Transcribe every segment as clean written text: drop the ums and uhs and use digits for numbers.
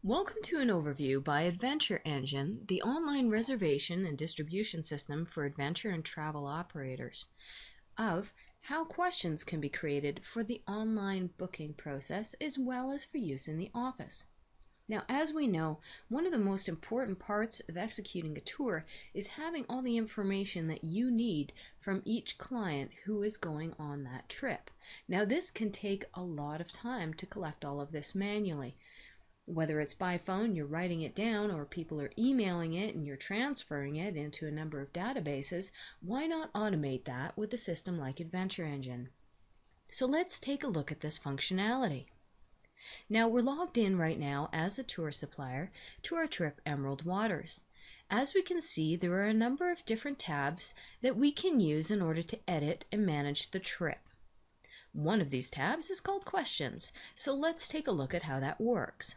Welcome to an overview by Adventure Engine, the online reservation and distribution system for adventure and travel operators, of how questions can be created for the online booking process as well as for use in the office. Now, as we know, one of the most important parts of executing a tour is having all the information that you need from each client who is going on that trip. Now, this can take a lot of time to collect all of this manually. Whether it's by phone, you're writing it down, or people are emailing it and you're transferring it into a number of databases, why not automate that with a system like Adventure Engine? So let's take a look at this functionality. Now we're logged in right now as a tour supplier to our trip Emerald Waters. As we can see, there are a number of different tabs that we can use in order to edit and manage the trip. One of these tabs is called Questions, so let's take a look at how that works.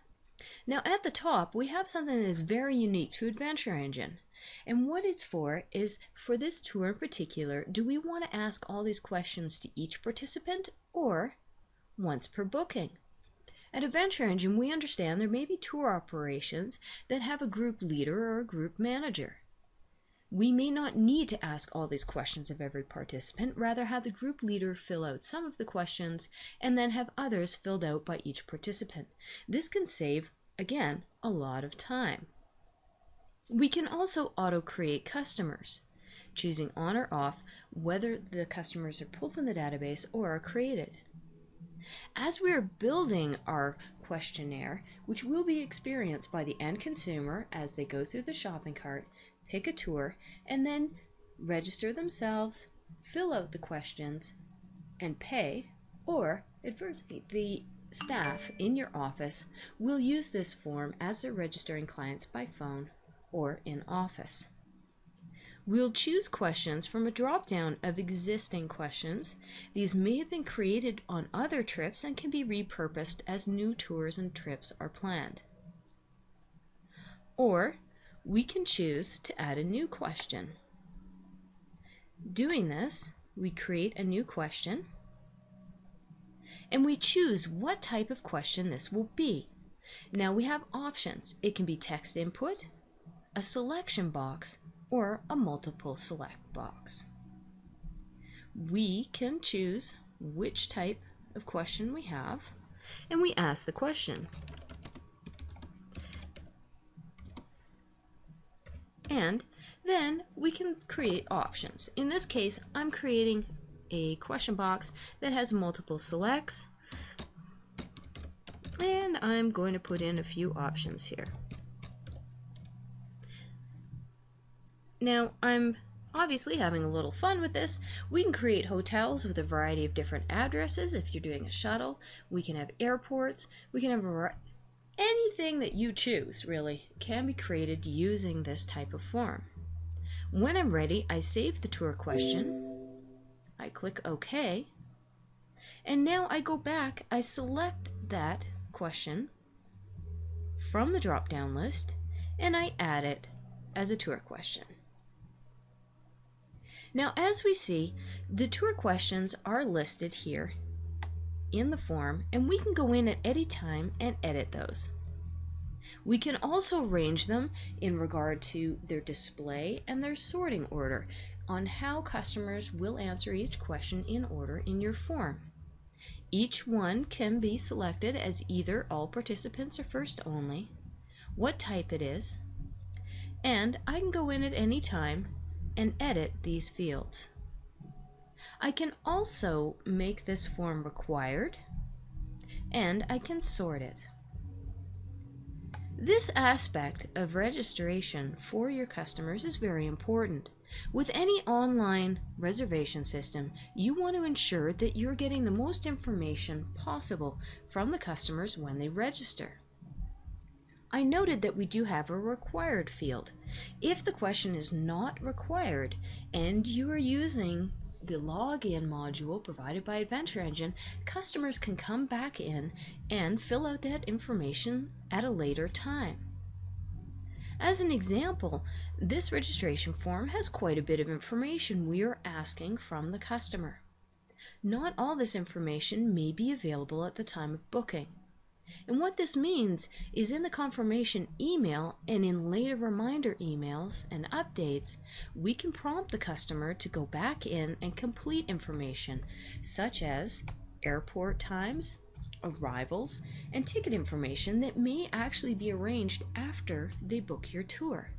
Now at the top we have something that is very unique to Adventure Engine, and what it's for is, for this tour in particular, do we want to ask all these questions to each participant or once per booking? At Adventure Engine we understand there may be tour operations that have a group leader or a group manager. We may not need to ask all these questions of every participant, rather have the group leader fill out some of the questions and then have others filled out by each participant. This can save, again, a lot of time. We can also auto-create customers, choosing on or off whether the customers are pulled from the database or are created. As we are building our questionnaire, which will be experienced by the end consumer as they go through the shopping cart, pick a tour, and then register themselves, fill out the questions, and pay, or adversely, the staff in your office will use this form as they're registering clients by phone or in office. We'll choose questions from a drop-down of existing questions. These may have been created on other trips and can be repurposed as new tours and trips are planned. Or we can choose to add a new question. Doing this, we create a new question and we choose what type of question this will be. Now we have options. It can be text input, a selection box, or a multiple select box. We can choose which type of question we have and we ask the question. And then we can create options. In this case, I'm creating a question box that has multiple selects, and I'm going to put in a few options here. Now, I'm obviously having a little fun with this. We can create hotels with a variety of different addresses. If you're doing a shuttle, we can have airports, we can have anything that you choose, really, can be created using this type of form. When I'm ready, I save the tour question, I click OK, and now I go back, I select that question from the drop-down list, and I add it as a tour question. Now, as we see, the tour questions are listed here in the form, and we can go in at any time and edit those. We can also arrange them in regard to their display and their sorting order on how customers will answer each question in order in your form. Each one can be selected as either all participants or first only, what type it is, and I can go in at any time and edit these fields. I can also make this form required, and I can sort it. This aspect of registration for your customers is very important. With any online reservation system, you want to ensure that you're getting the most information possible from the customers when they register. I noted that we do have a required field. If the question is not required and you are using the login module provided by Adventure Engine, customers can come back in and fill out that information at a later time. As an example, this registration form has quite a bit of information we are asking from the customer. Not all this information may be available at the time of booking. And what this means is in the confirmation email and in later reminder emails and updates, we can prompt the customer to go back in and complete information such as airport times, arrivals, and ticket information that may actually be arranged after they book your tour.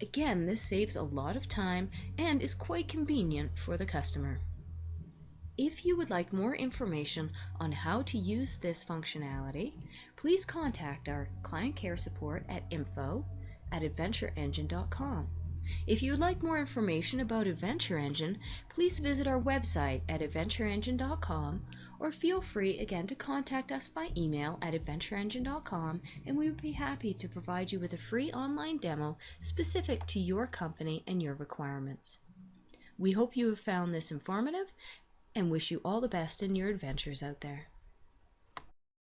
Again, this saves a lot of time and is quite convenient for the customer. If you would like more information on how to use this functionality, please contact our client care support at info@adventureengine.com. If you would like more information about Adventure Engine, please visit our website at adventureengine.com, or feel free again to contact us by email at adventureengine.com, and we would be happy to provide you with a free online demo specific to your company and your requirements. We hope you have found this informative and wish you all the best in your adventures out there.